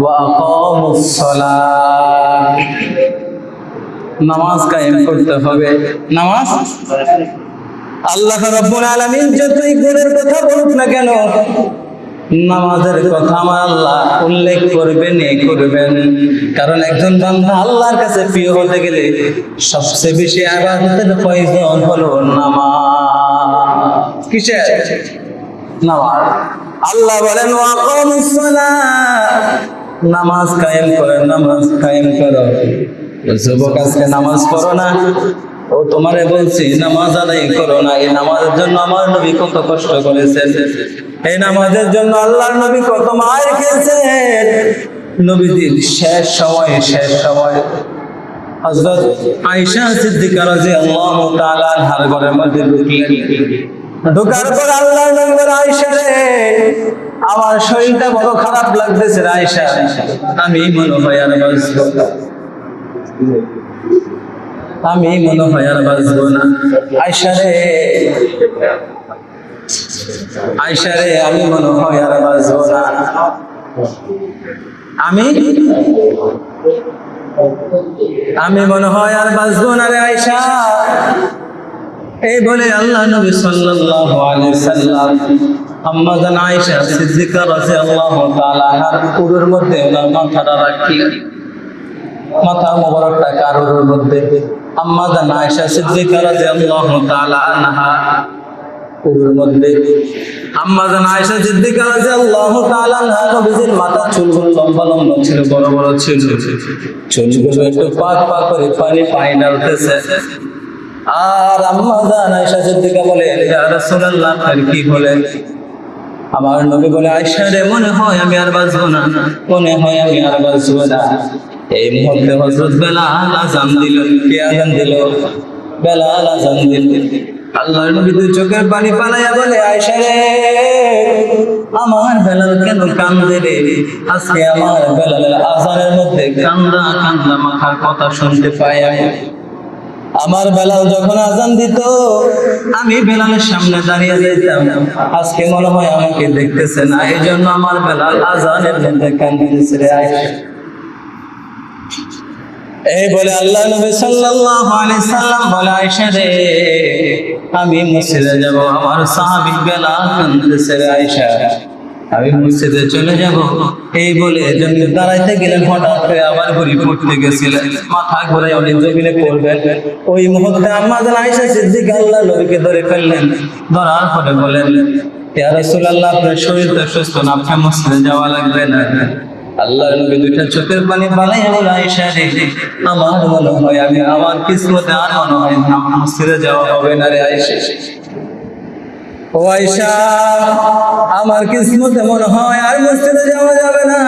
ওয়া আকামুস সালাত, নামাজ কায়েম করতে হবে। নামাজ আল্লাহ রাব্বুল আলামিন যতই গুণের কথা বলুক না কেন, নামাজের কথা আমার আল্লাহ উল্লেখ করবেন। কারণ একজন বান্দা আল্লাহর কাছে প্রিয় হতে গেলে সবচেয়ে বেশি ইবাদতের প্রয়োজন হলো নামাজ। কিসের? নামাজ। আল্লাহ বলেন ওয়া আকামুস সালাত, নামাজ কায়েম করো, নামাজ কায়েম করো। যুবক আজকে নামাজ পড়ো না, ও তোমারে বলছি নামাজ আদায় করো না। এই নামাজের জন্য আমার নবী কত কষ্ট করেছেন, এই নামাজের জন্য আল্লাহর নবী কত মার খেয়েছেন। নবীজির শেষ সময় হযরত আয়েশা সিদ্দিকা রাদিয়াল্লাহু তাআলা আনহার ঘরের মধ্যে ঢোকার পর আল্লাহর নবী বলেন, আয়েশা রে, আমার শরীরটা বড় খারাপ লাগতেছে রে আয়েশা, আমি মনে হয় আর বাঁচবো না, আমি মনে হয় আর বাঁচবো না। আয়েশা রে, আমি মনে হয় আর বাঁচবো না, আমি মনে হয় আর বাঁচবো না রে আয়েশা। এই বলে আল্লাহ নবী সাল্লাল্লাহু আলাইহি সাল্লাম আম্মা জান আয়েশা সিদ্দিকা রাদিয়াল্লাহু তাআলা আনহার উরুর মধ্যে ওনার মাথাটা রাখি, মাথা মোবারকটা কারুর মধ্যে আম্মা জান আয়েশা সিদ্দিকা রাদিয়াল্লাহু তাআলা আনহা উরুর মধ্যে, আম্মা জান আয়েশা সিদ্দিকা রাদিয়াল্লাহু তাআলা আনহা নবীজির মাথার চুলগুলো লম্বা লম্বা ছিল, বড় বড় ছিল, চুলগুলো একটু পাক করে পানি ডালতেছে। আর আম্মা জান আয়েশা সিদ্দিকা বলে, ইয়া রাসূলুল্লাহ, আপনার কি বলেন? আমার নবী বলে, আয়েশা রে, মনে হয় আমি আর বাঁচবো না, মনে হয় আমি আর বাঁচবো না। এই মুহূর্তে হযরত বেলাল আযান দিল। কে আযান দিল? বেলাল আযান দিল। আল্লাহর নবী দুই চোখের পানি পালাইয়া বলে, আয়েশা রে, আমার বেলাল কেন কান্দে রে? আজকে আমার বেলালের আযানের মধ্যে কান্দা মাখার কথা শুনতে পাই। আমার বেলাল যখন আযান দিত, আমি বেলালের সামনে দাঁড়িয়ে যাইতাম। আজকে মনে হয় আমাকে দেখতেছে না, এই জন্য আমার বেলাল আযানের মধ্যে কান্দিতেছে রে আয়েশা। এই বলে আল্লাহ নবী সাল্লাল্লাহু আলাইহি সাল্লাম বলে, আয়েশা রে, আমি মসজিদে যাব, আমার সাহাবী বেলাল কান্দিতেছে রে আয়েশা, আমি মসজিদে চলে যাব। এই বলে জমিনে দাঁড়াইতে গেলেন, হঠাৎ করে আবার ঘুরি পড়তে গেছিলেন, মাথা ঘুরাই উনি জমিনে পড়বেন। ওই মুহূর্তে আম্মা জান আয়েশা সিদ্দিকা আল্লাহ নবীকে ধরে ফেললেন, ধরার পরে বলেন, ইয়া রাসূলুল্লাহ, আপনার শরীরটা সুস্থ না, আপনি মসজিদে যাওয়া লাগবে না। আল্লাহর নবী দুইটা চোখের পানি বানাইয়া বলে, আয়েশা রে, আমার মনে হয় আমার কিসমতে আর মনে হয় না মসজিদে যাওয়া হবে না রে আয়েশা। ও আয়েশা, আমার কিসমতে মনে হয় আর মসজিদে যাওয়া যাবে না।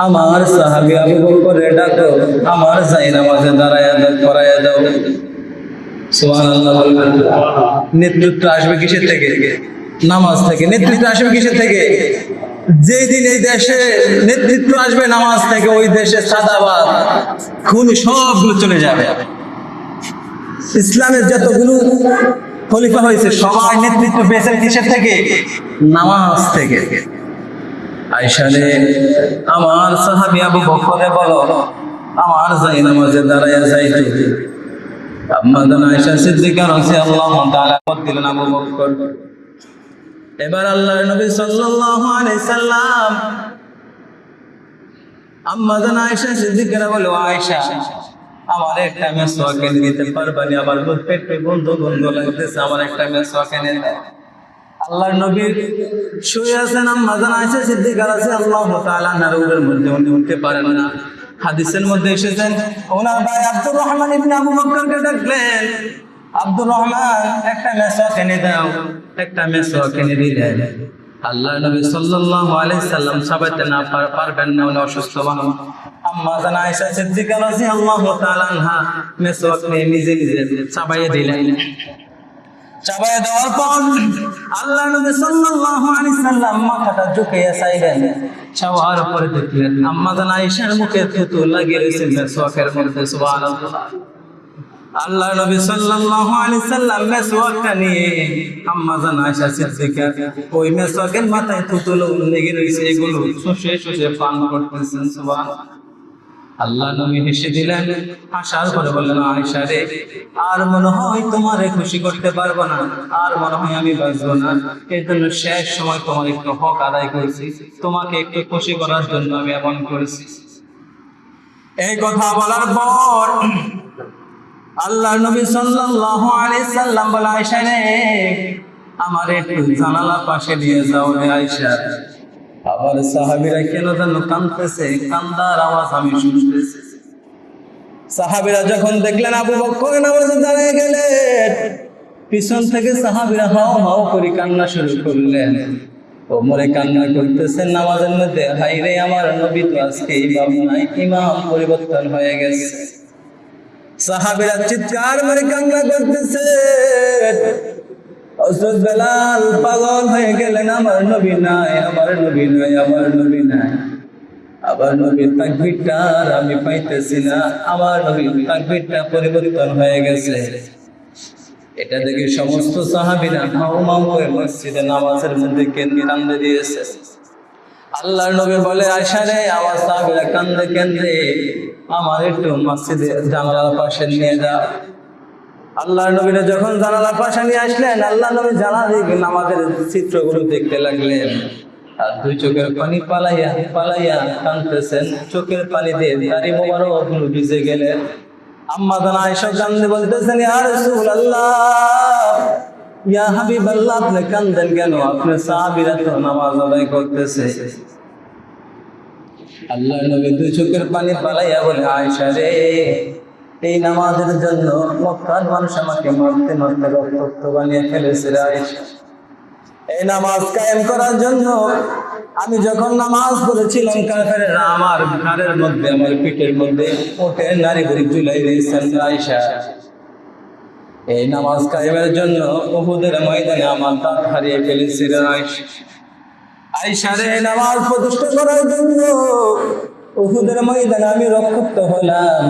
আমার সাহাবী আবু বকর ডাকো, আমার জায়নামাজে দাঁড়ায়া করাইয়া দাও। সুবহানাল্লাহ বলবেন। নেতৃত্ব আসবে কিসের থেকে? নামাজ থেকে। নেতৃত্ব আসবে কিসের থেকে? যেই দিন এই দেশে নেতৃত্ব আসবে নামাজ থেকে, ওই দেশে সাদাবাদ খুন সবগুলো চলে যাবে। ইসলামের যতগুলো খলিফা হয়েছে সবাই নেতৃত্ব পেয়েছেন কিসের থেকে? নামাজ থেকে। আয়েশা রে, আমার সাহাবী আবু বকরে বলো, আমার জায়নামাজে দাঁড়ায়া যাইতে। আম্মা জান আয়েশা সিদ্দিকা রাদিয়াল্লাহু তাআলা দিলেন আবু বকর। এবার আল্লাহর নবী সাল্লাল্লাহু আলাইহি সাল্লাম আম্মা জান আয়েশা সিদ্দিকা বলে, আয়েশা, আমার একটা মেসওয়াক এনে দিতে পারবানি? আমার পেটে বন্ধ লাগতেছে, আমার একটা মেসওয়াক এনে দাও। আল্লাহর নবী শুয়ে আছেন, আম্মা জান আয়েশা সিদ্দিকা রাদিয়াল্লাহু তাআলা আনহার উরের মধ্যে উনি উঠতে পারেন না। হাদিসের মধ্যে এসেছেন, ওনার ভাই আব্দুর রহমান ইবনে আবু বকরকে ডাকলেন, আব্দুর রহমান, একটা মেসওয়াক এনে দাও। একটা মেসওয়াক এনে দিলেন। আল্লাহর নবী সাল্লাল্লাহু আলাইহি সাল্লাম চাবাইতে না পারবেন না, উনি অসুস্থ মানুষ। আম্মা জান আয়েশা সিদ্দিকা রাদিয়াল্লাহু তাআলা আনহা মেসওয়াক নিয়ে নিজে চাবাইয়ে দিলেন। চাবাইয়ে দেওয়ার পর আল্লাহর নবী সাল্লাল্লাহু আলাইহি সাল্লাম মাথাটা ঝুঁকিয়ে চাইলেন। চাওয়ার পরে দেখলেন আম্মা জান আয়েশার মুখে থুতু লাগিয়ে রয়েছে মেসওয়াকের মধ্যে। সুবহানাল্লাহ। আল্লাহ নবী সাল্লাল্লাহু আলাইহি সাল্লাম মেসওয়াকটা নিয়ে আম্মা জান আয়েশা সিদ্দিকা ওই মেসওয়াকের মাথায় থুতুলো লেগে রয়েছে, এগুলো শুষে শুষে পান করতেছেন। সুবহানাল্লাহ। আল্লাহ নবী হেসে দিলেন, হাসার পরে বললেন, আয়েশা রে, আর মনে হয় তোমারে খুশি করতে পারবো না, আর মনে হয় আমি বাঁচবো না, এর জন্য শেষ সময় তোমার একটু হক আদায় করেছি, তোমাকে একটু খুশি করার জন্য আমি এমন করেছি। এই কথা বলার পর আল্লাহ নবী সাল্লাল্লাহু আলাইহি সাল্লাম বলে, আয়েশা রে, আমার একটু জানালার পাশে নিয়ে যাও রে আয়েশা। আবার সাহাবীরা কেন যেন কাঁদতেছে, কান্দার আওয়াজ আমি শুনতেছি। সাহাবীরা যখন দেখলেন আবু বকর নামাজে দাঁড়িয়ে গেলেন, পিছন থেকে সাহাবীরা হাও হাও করে কান্না শুরু করলেন। ওমরে কান্না করতেছেন নামাজের মধ্যে, হায় রে, আমার নবী তো আজকে ইমাম নাই, ইমাম পরিবর্তন হয়ে গেছে। সাহাবীরা চিৎকার করে কান্না করতেছে। হযরত বেলাল পাগল হয়ে গেলেন, আমার নবী নাই, আমার নবী নাই, আমার নবী নাই। আবার নবীর তাকবীরটা আমি পাইতেছি না, আমার নবীর তাকবীরটা পরিবর্তন হয়ে গেছে। এটা দেখে সমস্ত সাহাবীরা হাউ মাউ করে মসজিদে নামাজের মধ্যে কান্দে দিয়েছে। আল্লাহর নবী বলে, আয়েশা রে, আমার সাহাবীরা কান্দে কান্দে, আমার একটু মসজিদে জানালার পাশে নিয়ে যাও। আল্লাহর নবীরা যখন জানালার পাশে নিয়ে আসলেন, আল্লাহ নবী জানালা আমাদের চিত্রগুলো দেখতে লাগলেন, আর দুই চোখের পানি পালাইয়া পালাইয়া কাঁদতেছেন। চোখের পানি দিয়ে দাড়ি মোবারক গুলো ভিজে গেলেন। আম্মা জান আয়েশা কান্দে বলতেছেন, ইয়া রাসূলুল্লাহ, ইয়া হাবিবাল্লাহ, আপনি কাঁদেন কেন? আপনার সাহাবীরা তো নামাজ আদায় করতেছে। আল্লাহর নবী দুই চোখের পানি পালাইয়া বলে, আয়েশা রে, এই নামাজের জন্য মক্কার মানুষ আমাকে মারতে মারতে রক্তাক্ত বানিয়ে ফেলেছে রে আয়েশা। এই নামাজ কায়েম করার জন্য আমি যখন নামাজ পড়েছিলাম, কাফেররা আমার ঘাড়ের মধ্যে, আমার পিঠের মধ্যে ওঠে নারী বুড়ি ঝুলাই দিয়েছেন আয়েশা। এই নামাজ কায়েমের জন্য উহুদের ময়দানে আমার দাঁত হারিয়ে ফেলেছে রে আয়েশা। আয়েশা রে, নামাজ প্রতিষ্ঠা করার জন্য উহুদের ময়দানে আমি রক্তাক্ত হলাম,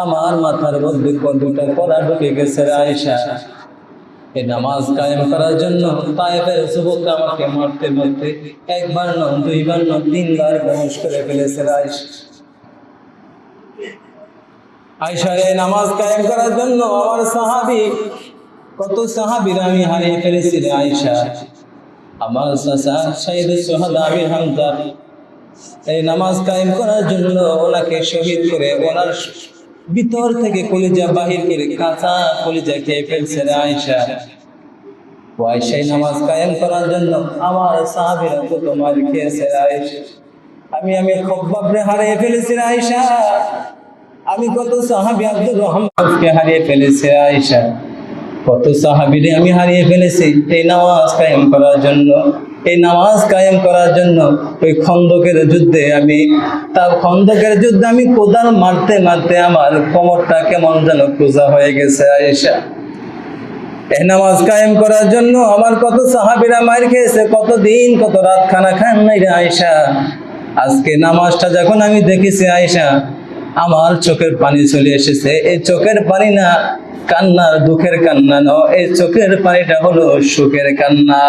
আমার মাথার মধ্যে দুটা কড়া ঢুকে গেছে রে আয়েশা। এই নামাজ কায়েম করার জন্য তায়েফের যুবকরা আমাকে মারতে মারতে একবার নয়, দুইবার নয়, তিনবার বেহুশ করে ফেলেছে রে আয়েশা। আয়েশা রে, নামাজ কায়েম করার জন্য আমার সাহাবী, কত সাহাবীরা আমি হারিয়ে ফেলেছি রে আয়েশা। আমার চাচা শহীদুস শুহাদা আমির হামজা এই নামাজ কায়েম করার জন্য ওনাকে শহীদ করে ওনার ভিতর থেকে কলিজা বাহির করে কাঁচা কলিজা খেয়ে ফেলছে রে আয়েশা। আয়েশা নামাজ কায়েম করার জন্য আমার সাহাবীরা কত মার খেয়েছে রে আয়েশা। আমি খব্বাবরে হারিয়ে ফেলেছি রে আয়েশা। আমি কত সাহাবী আব্দুর রহমানকে হারিয়ে ফেলেছি রে আয়েশা। কত সাহাবীরে আমি হারিয়ে ফেলেছি এই নামাজ কায়েম করার জন্য। এই নামাজ কায়েম করার জন্য ওই খন্দকের যুদ্ধে আমি কোদাল মারতে মারতে আমার কোমরটা কেমন যেন খোঁজা হয়ে গেছে আয়েশা। এই নামাজ কায়েম করার জন্য আমার কত সাহাবীরা মার খেয়েছে, কত দিন কত রাত খানা খান নাই রে আয়েশা। আজকে নামাজটা যখন আমি দেখেছি আয়েশা, আমার চোখের পানি চলে এসেছে। এই চোখের পানি না কান্নার, দুঃখের কান্না নয়, এই চোখের পানিটা হলো সুখের কান্না।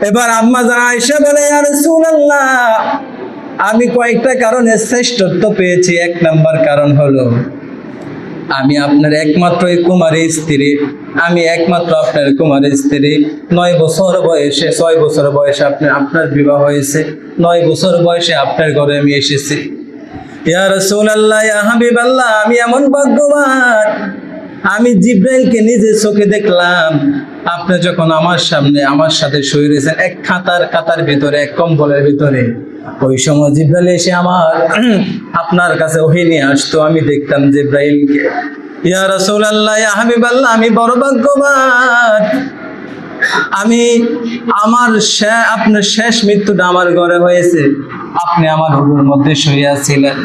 এবার আম্মা জান আয়েশা বলে, ইয়া রাসূলুল্লাহ, আমি কয়েকটা কারণে শ্রেষ্ঠত্ব পেয়েছি। এক নাম্বার কারণ হলো আমি আপনার একমাত্র কুমারী স্ত্রী, আমি একমাত্র আপনার কুমারী স্ত্রী। 6 বছর বয়সে আপনার বিবাহ হয়েছে, 9 বছর বয়সে আপনার ঘরে আমি এসেছি। ইয়া রাসূলুল্লাহ, ইয়া হাবিবাল্লাহ, আমি এমন ভাগ্যবান, আমি জিবরাইলকে নিজে চোখে দেখলাম। আপনি যখন আমার সামনে আমার সাথে শুয়ে রয়েছেন এক কাতার ভিতরে, এক কম্বলের ভিতরে, ওই সময় জিবরাইল এসে আপনার কাছে ওহী নিয়ে আসতো, আমি দেখতাম জিবরাইলকে। ইয়া রাসূলুল্লাহ, ইয়া হাবিবাল্লাহ, আমি বড় ভাগ্যবান, আপনার শেষ মৃত্যুটা আমার ঘরে হয়েছে, আপনি আমার বুকের মধ্যে শুয়ে ছিলেন।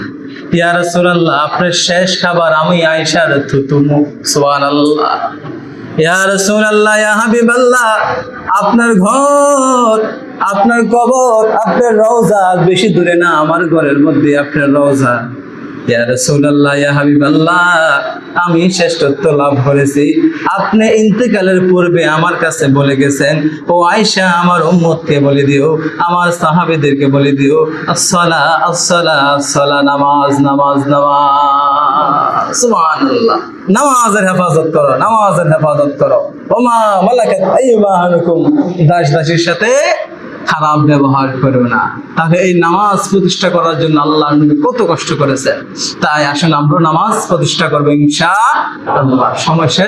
ইয়া রাসূলুল্লাহ, আপনার শেষ খাবার আমি আয়েশার থুতু মুখ। সুবহানাল্লাহ। ইয়া রাসূলুল্লাহ, ইয়া হাবিবাল্লাহ, আপনার ঘর, আপনার কবর, আপনার রওজা বেশি দূরে না, আমার ঘরের মধ্যে আপনার রওজা। ইয়া রাসূলুল্লাহ, ইয়া হাবিবাল্লাহ, আমি শ্রেষ্ঠত্ব লাভ করেছি। আপনি ইন্তেকালের পূর্বে আমার কাছে বলে গেছেন, ও আয়েশা, আমার উম্মতকে বলে দিও, আমার সাহাবীদেরকে বলে দিও, আসসালা আসসালা আসসালা, নামাজ নামাজ নামাজ। সুবহানাল্লাহ। নামাজের হেফাজত করো, নামাজের হেফাজত করো। ওমা মালাকাত আইমানুকুম, দাস দাসীর সাথে খারাপ ব্যবহার করো না। তাহলে এই নামাজ প্রতিষ্ঠা করার জন্য আল্লাহ নবী কত কষ্ট করেছেন। তাই আসুন আমরা নামাজ প্রতিষ্ঠা করবো ইনশাআল্লাহ। সময় শেষ।